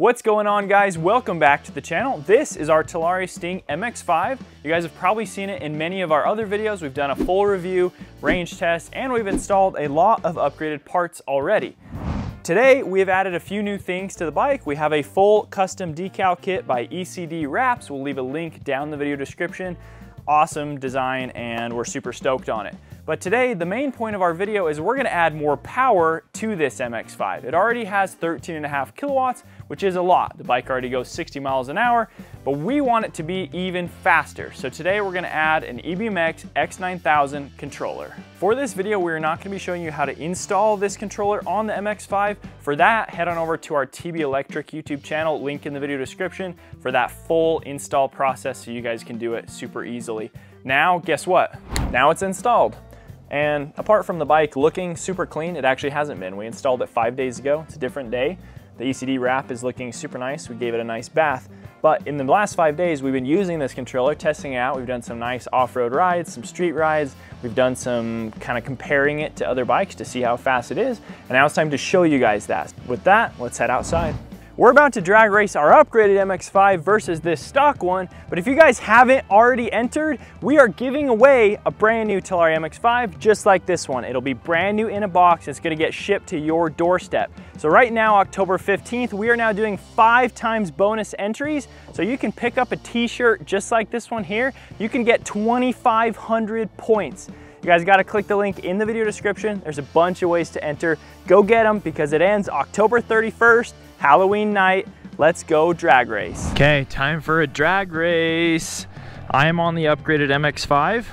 What's going on, guys? Welcome back to the channel. This is our Talaria Sting MX-5. You guys have probably seen it in many of our other videos. We've done a full review, range test, and we've installed a lot of upgraded parts already. Today, we have added a few new things to the bike. We have a full custom decal kit by ECD Wraps. We'll leave a link down in the video description. Awesome design, and we're super stoked on it. But today, the main point of our video is we're gonna add more power to this MX-5. It already has 13.5 kilowatts, which is a lot. The bike already goes 60 miles an hour, but we want it to be even faster. So today we're gonna add an EBMX X9000 controller. For this video, we're not gonna be showing you how to install this controller on the MX-5. For that, head on over to our TB Electric YouTube channel, link in the video description, for that full install process so you guys can do it super easily. Now, guess what? Now it's installed. And apart from the bike looking super clean, it actually hasn't been. We installed it 5 days ago. It's a different day. The ECD wrap is looking super nice. We gave it a nice bath. But in the last 5 days, we've been using this controller, testing it out. We've done some nice off-road rides, some street rides. We've done some kind of comparing it to other bikes to see how fast it is. And now it's time to show you guys that. With that, let's head outside. We're about to drag race our upgraded MX-5 versus this stock one, but if you guys haven't already entered, we are giving away a brand new Talaria MX-5 just like this one. It'll be brand new in a box. It's gonna get shipped to your doorstep. So right now, October 15th, we are now doing 5 times bonus entries. So you can pick up a t-shirt just like this one here. You can get 2,500 points. You guys gotta click the link in the video description. There's a bunch of ways to enter. Go get them because it ends October 31st, Halloween night. Let's go drag race. Okay, time for a drag race. I am on the upgraded MX-5.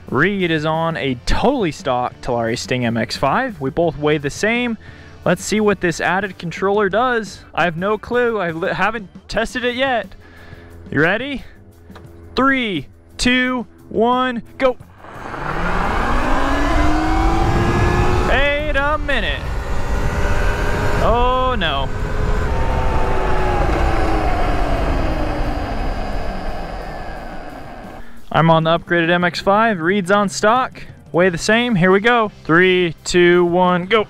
Reed is on a totally stock Talaria Sting MX-5. We both weigh the same. Let's see what this added controller does. I have no clue. I haven't tested it yet. You ready? 3, 2, 1, go. Wait a minute. Oh no. I'm on the upgraded MX-5. Reed's on stock. Weigh the same. Here we go. 3, 2, 1, go.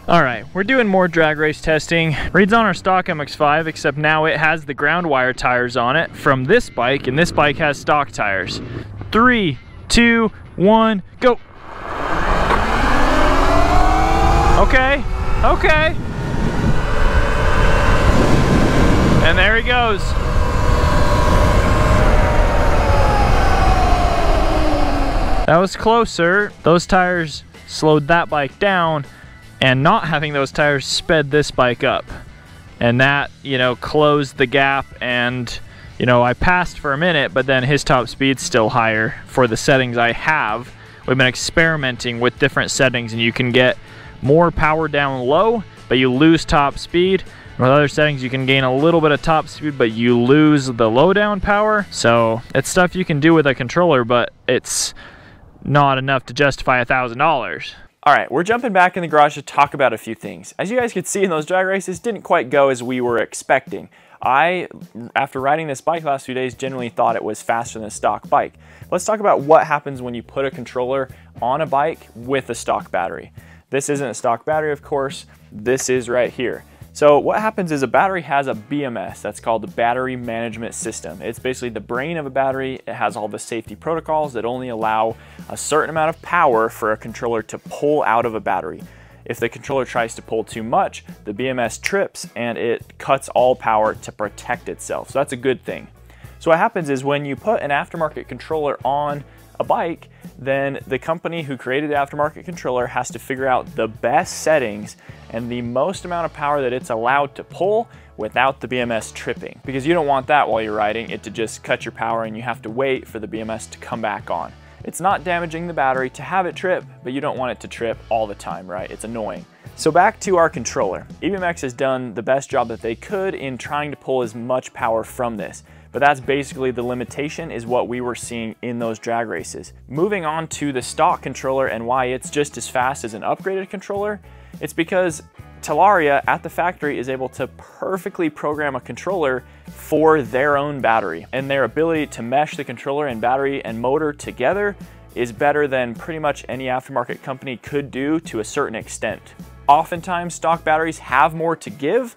All right, we're doing more drag race testing. Reed's on our stock MX-5, except now it has the ground wire tires on it from this bike, and this bike has stock tires. 3, 2, 1, go. Okay, okay. And there he goes. That was closer. Those tires slowed that bike down, and not having those tires sped this bike up. And that, you know, closed the gap, and, you know, I passed for a minute, but then his top speed's still higher for the settings I have. We've been experimenting with different settings, and you can get more power down low, but you lose top speed. With other settings, you can gain a little bit of top speed, but you lose the low down power. So it's stuff you can do with a controller, but it's not enough to justify $1,000. All right, we're jumping back in the garage to talk about a few things. As you guys could see in those drag races, didn't quite go as we were expecting. I, after riding this bike the last few days, generally thought it was faster than a stock bike. Let's talk about what happens when you put a controller on a bike with a stock battery. This isn't a stock battery, of course. This is right here. So what happens is a battery has a BMS, that's called the Battery Management System. It's basically the brain of a battery. It has all the safety protocols that only allow a certain amount of power for a controller to pull out of a battery. If the controller tries to pull too much, the BMS trips and it cuts all power to protect itself. So that's a good thing. So what happens is when you put an aftermarket controller on a bike, then the company who created the aftermarket controller has to figure out the best settings and the most amount of power that it's allowed to pull without the BMS tripping. Because you don't want that while you're riding, it to just cut your power and you have to wait for the BMS to come back on. It's not damaging the battery to have it trip, but you don't want it to trip all the time, right? It's annoying. So back to our controller. EBMX has done the best job that they could in trying to pull as much power from this. But that's basically the limitation, is what we were seeing in those drag races. Moving on to the stock controller and why it's just as fast as an upgraded controller, it's because Talaria at the factory is able to perfectly program a controller for their own battery, and their ability to mesh the controller and battery and motor together is better than pretty much any aftermarket company could do to a certain extent. Oftentimes stock batteries have more to give,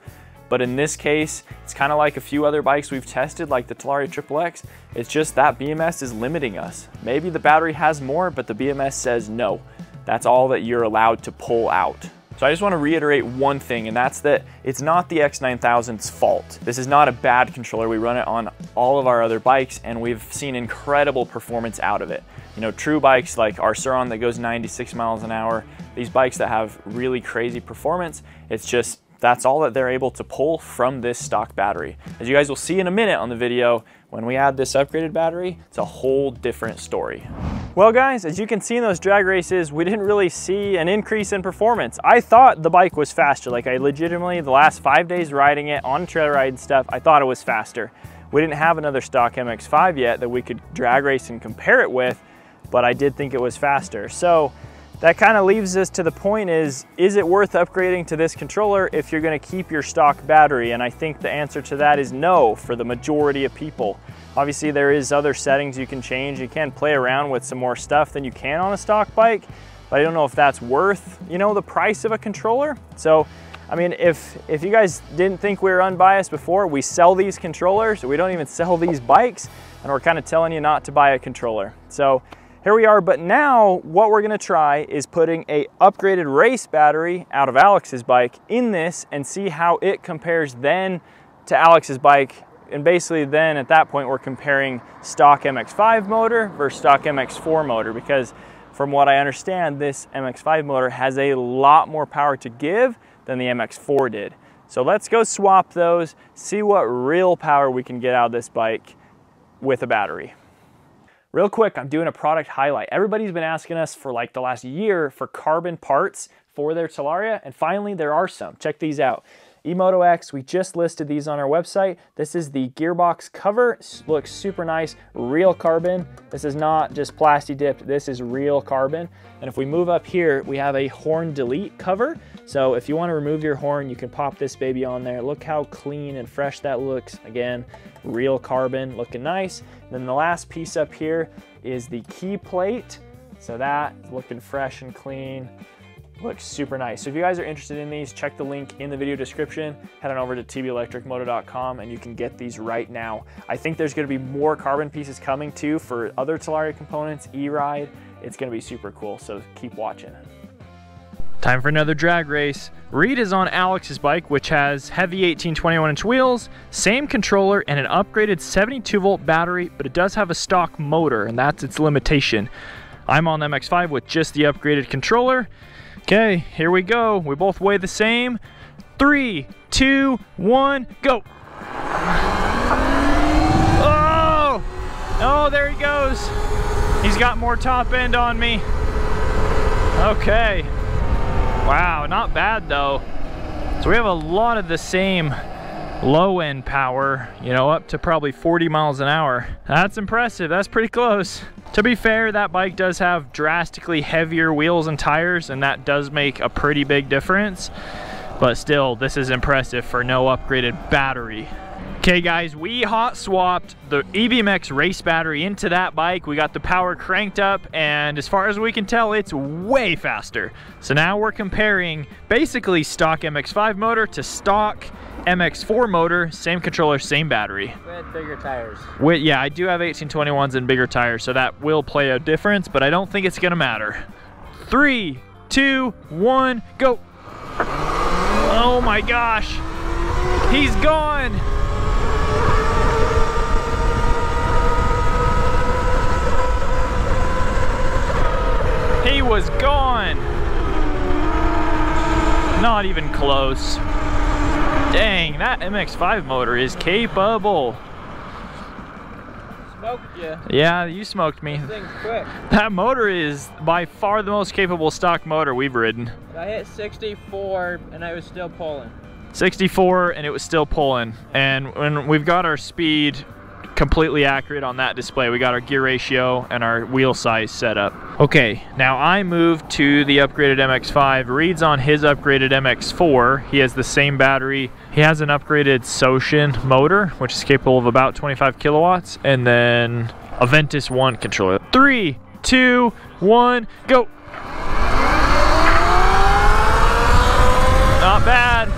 but in this case, it's kind of like a few other bikes we've tested, like the Talaria XXX. It's just that BMS is limiting us. Maybe the battery has more, but the BMS says no. That's all that you're allowed to pull out. So I just want to reiterate one thing, and that's that it's not the X9000's fault. This is not a bad controller. We run it on all of our other bikes, and we've seen incredible performance out of it. You know, true bikes like our Sur-Ron that goes 96 miles an hour, these bikes that have really crazy performance, it's just, that's all that they're able to pull from this stock battery. As you guys will see in a minute on the video, when we add this upgraded battery, it's a whole different story. Well guys, as you can see in those drag races, we didn't really see an increase in performance. I thought the bike was faster. Like, I legitimately, the last 5 days riding it on trail ride and stuff, I thought it was faster. We didn't have another stock MX-5 yet that we could drag race and compare it with, but I did think it was faster. So that kind of leaves us to the point is it worth upgrading to this controller if you're gonna keep your stock battery? And I think the answer to that is no for the majority of people. Obviously there is other settings you can change. You can play around with some more stuff than you can on a stock bike, but I don't know if that's worth, you know, the price of a controller. So, I mean, if you guys didn't think we were unbiased before, we sell these controllers, we don't even sell these bikes, and we're kind of telling you not to buy a controller. So here we are, but now what we're gonna try is putting a upgraded race battery out of Alex's bike in this and see how it compares then to Alex's bike. And basically then at that point, we're comparing stock MX-5 motor versus stock MX-4 motor, because from what I understand, this MX-5 motor has a lot more power to give than the MX-4 did. So let's go swap those, see what real power we can get out of this bike with a battery. Real quick, I'm doing a product highlight. Everybody's been asking us for like the last year for carbon parts for their Talaria, and finally there are some. Check these out. eMoto X, we just listed these on our website. This is the gearbox cover. Looks super nice, real carbon. This is not just plasti dipped, this is real carbon. And if we move up here, we have a horn delete cover. So if you want to remove your horn, you can pop this baby on there. Look how clean and fresh that looks. Again, real carbon, looking nice. And then the last piece up here is the key plate. So that is looking fresh and clean. Looks super nice. So if you guys are interested in these, check the link in the video description. Head on over to tbelectricmoto.com and you can get these right now. I think there's going to be more carbon pieces coming too for other Talaria components, E-Ride. It's going to be super cool, so keep watching. Time for another drag race. Reed is on Alex's bike, which has heavy 18 21-inch wheels, same controller, and an upgraded 72-volt battery, but it does have a stock motor, and that's its limitation. I'm on the MX-5 with just the upgraded controller. Okay, here we go. We both weigh the same. 3, 2, 1, go. Oh! Oh, there he goes. He's got more top end on me. Okay. Wow, not bad though. So we have a lot of the same low end power, you know, up to probably 40 miles an hour. That's impressive. That's pretty close. To be fair, that bike does have drastically heavier wheels and tires, and that does make a pretty big difference. But still, this is impressive for no upgraded battery. Okay guys, we hot swapped the eBMX race battery into that bike. We got the power cranked up, and as far as we can tell, it's way faster. So now we're comparing basically stock MX-5 motor to stock MX-4 motor, same controller, same battery. With bigger tires. Yeah, I do have 1821s and bigger tires, so that will play a difference, but I don't think it's gonna matter. 3, 2, 1, go. Oh my gosh, he's gone. He was gone. Not even close. Dang, that MX-5 motor is capable. Smoked you. Yeah, you smoked me. This thing's quick. That motor is by far the most capable stock motor we've ridden. I hit 64 and I was still pulling. 64 and it was still pulling. And when we've got our speed completely accurate on that display. We got our gear ratio and our wheel size set up. Okay, now I moved to the upgraded MX-5. Reed's on his upgraded MX-4. He has the same battery. He has an upgraded Soshin motor, which is capable of about 25 kilowatts, and then a Ventus 1 controller. 3, 2, 1, go. Not bad.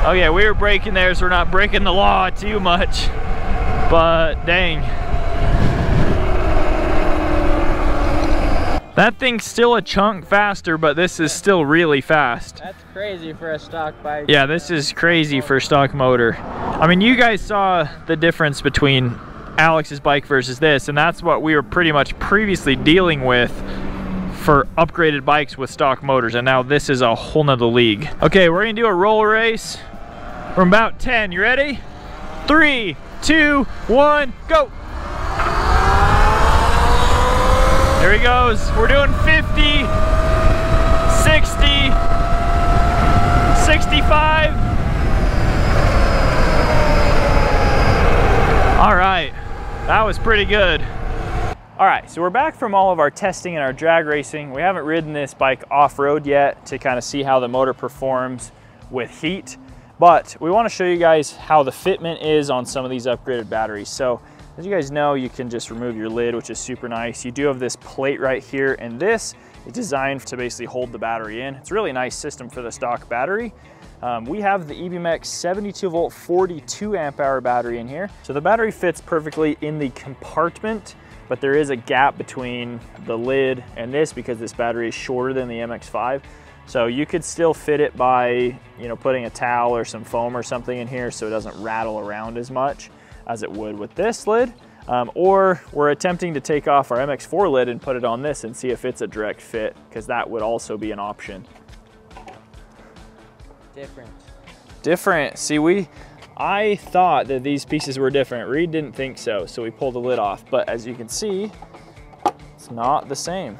Oh yeah, we were braking there, so we're not breaking the law too much. But dang. That thing's still a chunk faster, but this is still really fast. That's crazy for a stock bike. Yeah, this is crazy for stock motor. I mean, you guys saw the difference between Alex's bike versus this, and that's what we were pretty much previously dealing with for upgraded bikes with stock motors, and now this is a whole nother league. Okay, we're gonna do a roll race from about 10. You ready? 3, 2, 1, go! There he goes. We're doing 50, 60, 65. All right, that was pretty good. All right, so we're back from all of our testing and our drag racing. We haven't ridden this bike off-road yet to kind of see how the motor performs with heat, but we want to show you guys how the fitment is on some of these upgraded batteries. So as you guys know, you can just remove your lid, which is super nice. You do have this plate right here, and this is designed to basically hold the battery in. It's a really nice system for the stock battery. We have the EBMX 72 volt 42 amp hour battery in here. So the battery fits perfectly in the compartment, but there is a gap between the lid and this because this battery is shorter than the MX-5. So you could still fit it by, putting a towel or some foam or something in here so it doesn't rattle around as much as it would with this lid. Or we're attempting to take off our MX-4 lid and put it on this and see if it's a direct fit, because that would also be an option. Different. See, I thought that these pieces were different. Reed didn't think so, so we pulled the lid off. But as you can see, it's not the same.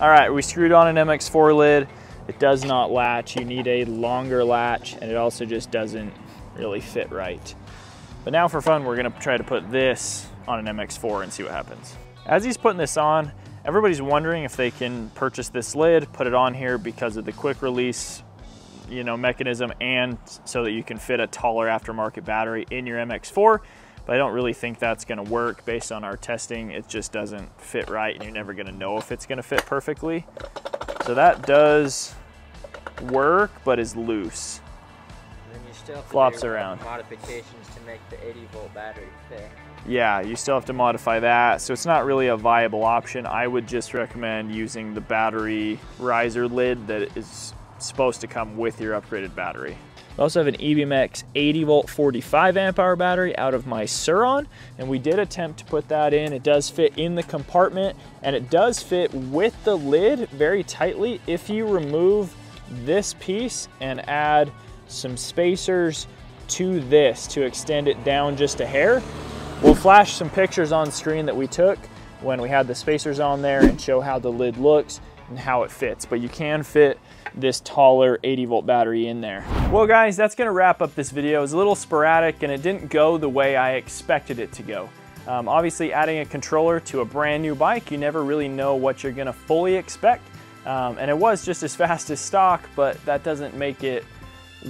All right, we screwed on an MX-4 lid. It does not latch. You need a longer latch, and it also just doesn't really fit right. But now for fun, we're gonna try to put this on an MX-4 and see what happens. As he's putting this on, everybody's wondering if they can purchase this lid, put it on here because of the quick release mechanism, and so that you can fit a taller aftermarket battery in your MX-4. But I don't really think that's gonna work based on our testing. It just doesn't fit right, and you're never gonna know if it's gonna fit perfectly. So that does work, but is loose. And then you still have to flops do around. modifications to make the 80 volt battery fit. Yeah, you still have to modify that, so it's not really a viable option. I would just recommend using the battery riser lid that is supposed to come with your upgraded battery. We also have an EBMX 80 volt 45 amp hour battery out of my Sur-Ron, and we did attempt to put that in. It does fit in the compartment, and it does fit with the lid very tightly. If you remove this piece and add some spacers to this to extend it down just a hair, we'll flash some pictures on screen that we took when we had the spacers on there and show how the lid looks and how it fits. But you can fit this taller 80 volt battery in there. Well guys, that's gonna wrap up this video. It was a little sporadic and it didn't go the way I expected it to go. Obviously adding a controller to a brand new bike, you never really know what you're gonna fully expect. And it was just as fast as stock, but that doesn't make it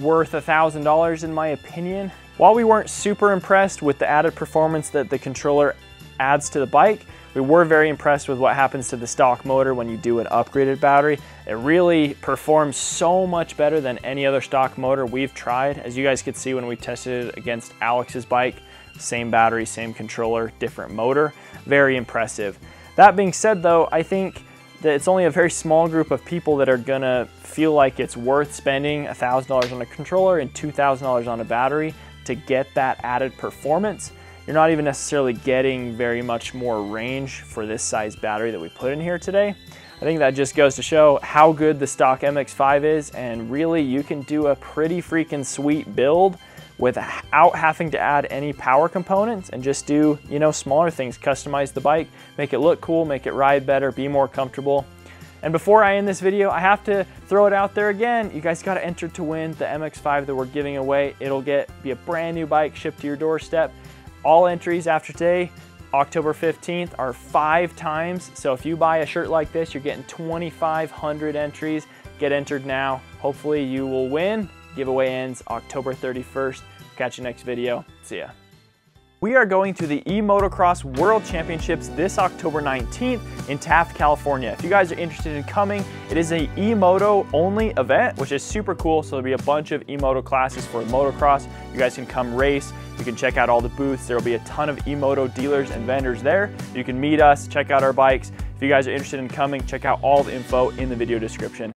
worth $1,000 in my opinion. While we weren't super impressed with the added performance that the controller adds to the bike, we were very impressed with what happens to the stock motor when you do an upgraded battery. It really performs so much better than any other stock motor we've tried. As you guys could see when we tested it against Alex's bike, same battery, same controller, different motor, very impressive. That being said though, I think that it's only a very small group of people that are gonna feel like it's worth spending $1,000 on a controller and $2,000 on a battery to get that added performance. You're not even necessarily getting very much more range for this size battery that we put in here today. I think that just goes to show how good the stock MX-5 is, and really you can do a pretty freaking sweet build without having to add any power components and just do, smaller things, customize the bike, make it look cool, make it ride better, be more comfortable. And before I end this video, I have to throw it out there again. You guys got to enter to win the MX-5 that we're giving away. It'll be a brand new bike shipped to your doorstep. All entries after today, October 15th, are 5 times. So if you buy a shirt like this, you're getting 2,500 entries. Get entered now. Hopefully you will win. Giveaway ends October 31st. Catch you next video. See ya. We are going to the eMotocross World Championships this October 19th in Taft, California. If you guys are interested in coming, it is a eMoto only event, which is super cool. So there'll be a bunch of eMoto classes for motocross. You guys can come race. You can check out all the booths. There will be a ton of eMoto dealers and vendors there. You can meet us, check out our bikes. If you guys are interested in coming, check out all the info in the video description.